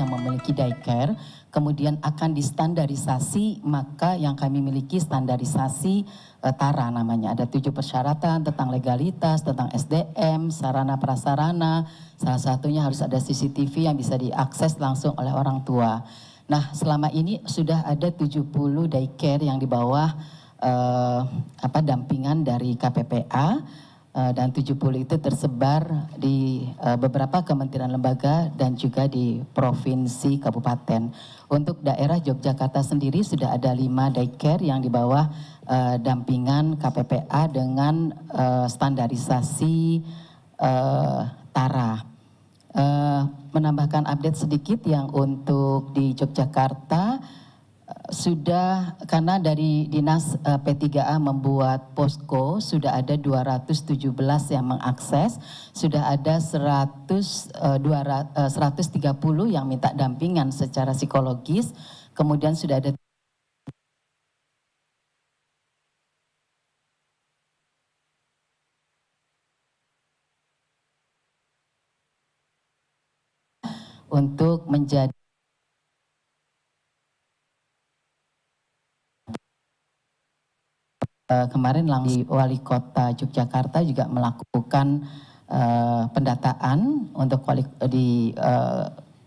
yang memiliki daycare, kemudian akan distandarisasi, maka yang kami miliki standarisasi TARA namanya. Ada 7 persyaratan tentang legalitas, tentang SDM, sarana prasarana, salah satunya harus ada CCTV yang bisa diakses langsung oleh orang tua. Nah, selama ini sudah ada 70 daycare yang di bawah dampingan dari KPPA, dan 70 itu tersebar di beberapa kementerian lembaga dan juga di provinsi kabupaten. Untuk daerah Yogyakarta sendiri sudah ada 5 daycare yang di bawah dampingan KPPA dengan standarisasi TARA. Menambahkan update sedikit yang untuk di Yogyakarta, sudah karena dari Dinas P3A membuat posko, sudah ada 217 yang mengakses, sudah ada 130 yang minta dampingan secara psikologis, kemudian sudah ada untuk menjadi kemarin langsung Wali Kota Yogyakarta juga melakukan pendataan untuk di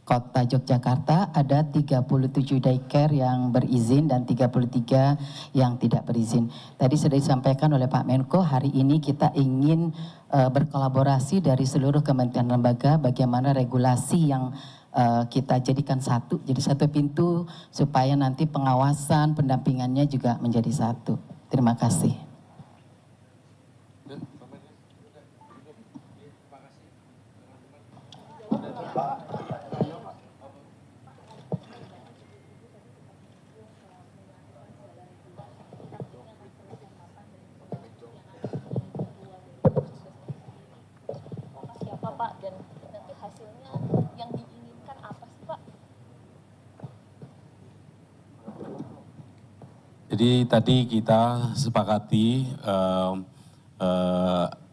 Kota Yogyakarta ada 37 daycare yang berizin dan 33 yang tidak berizin. Tadi sudah disampaikan oleh Pak Menko, hari ini kita ingin berkolaborasi dari seluruh kementerian lembaga bagaimana regulasi yang kita jadikan satu, jadi satu pintu supaya nanti pengawasan, pendampingannya juga menjadi satu. Terima kasih. Siapa Pak, dan nanti hasilnya yang diinginkan apa sih Pak? Jadi tadi kita sepakati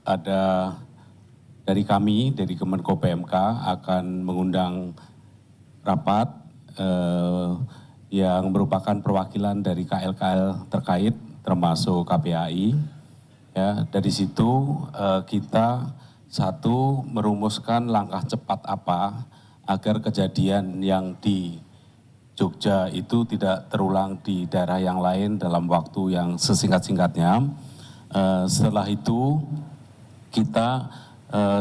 ada dari kami, dari Kemenko PMK akan mengundang rapat yang merupakan perwakilan dari KL-KL terkait termasuk KPAI. Ya, dari situ kita satu merumuskan langkah cepat apa agar kejadian yang di Jogja itu tidak terulang di daerah yang lain dalam waktu yang sesingkat-singkatnya. Setelah itu kita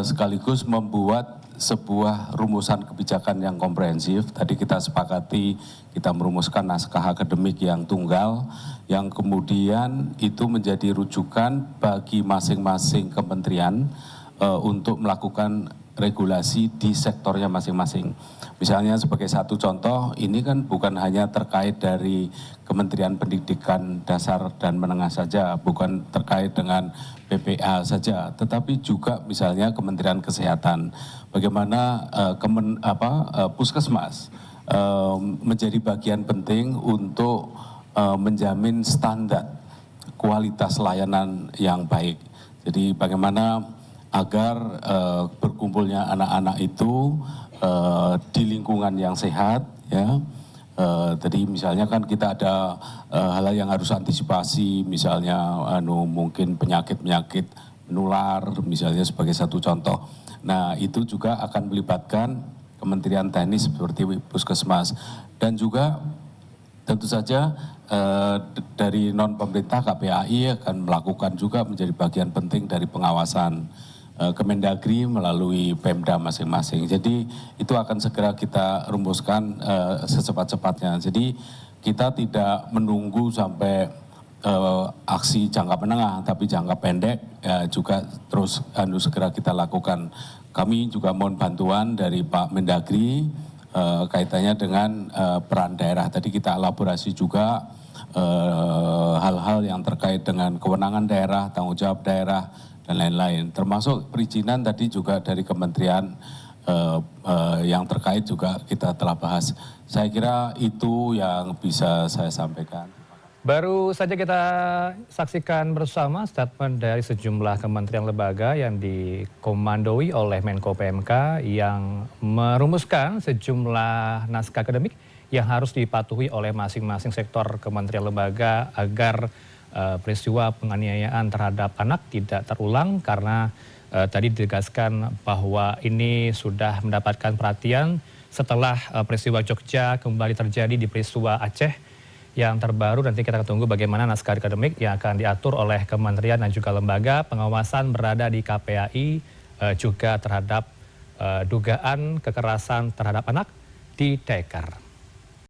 sekaligus membuat sebuah rumusan kebijakan yang komprehensif. Tadi kita sepakati kita merumuskan naskah akademik yang tunggal, yang kemudian itu menjadi rujukan bagi masing-masing kementerian untuk melakukan regulasi di sektornya masing-masing. Misalnya sebagai satu contoh, ini kan bukan hanya terkait dari Kementerian Pendidikan Dasar dan Menengah saja, bukan terkait dengan PPA saja, tetapi juga misalnya Kementerian Kesehatan. Bagaimana Puskesmas menjadi bagian penting untuk menjamin standar kualitas layanan yang baik. Jadi bagaimana agar berkumpulnya anak-anak itu di lingkungan yang sehat, ya. Tadi misalnya kan kita ada hal yang harus antisipasi, misalnya mungkin penyakit-penyakit menular, misalnya sebagai satu contoh. Nah, itu juga akan melibatkan Kementerian Teknis seperti Puskesmas, dan juga tentu saja dari non pemerintah KPAI akan melakukan juga menjadi bagian penting dari pengawasan Kemendagri melalui Pemda masing-masing. Jadi itu akan segera kita rumuskan secepat-cepatnya. Jadi kita tidak menunggu sampai aksi jangka menengah, tapi jangka pendek juga terus segera kita lakukan. Kami juga mohon bantuan dari Pak Mendagri kaitannya dengan peran daerah. Tadi kita elaborasi juga hal-hal yang terkait dengan kewenangan daerah, tanggung jawab daerah, dan lain-lain. Termasuk perizinan tadi juga dari kementerian yang terkait juga kita telah bahas. Saya kira itu yang bisa saya sampaikan. Baru saja kita saksikan bersama statement dari sejumlah kementerian lembaga yang dikomandoi oleh Menko PMK yang merumuskan sejumlah naskah akademik yang harus dipatuhi oleh masing-masing sektor kementerian lembaga agar peristiwa penganiayaan terhadap anak tidak terulang karena tadi ditegaskan bahwa ini sudah mendapatkan perhatian setelah peristiwa Jogja kembali terjadi di peristiwa Aceh yang terbaru. Nanti kita akan tunggu bagaimana naskah akademik yang akan diatur oleh kementerian dan juga lembaga pengawasan berada di KPAI juga terhadap dugaan kekerasan terhadap anak di Daikar.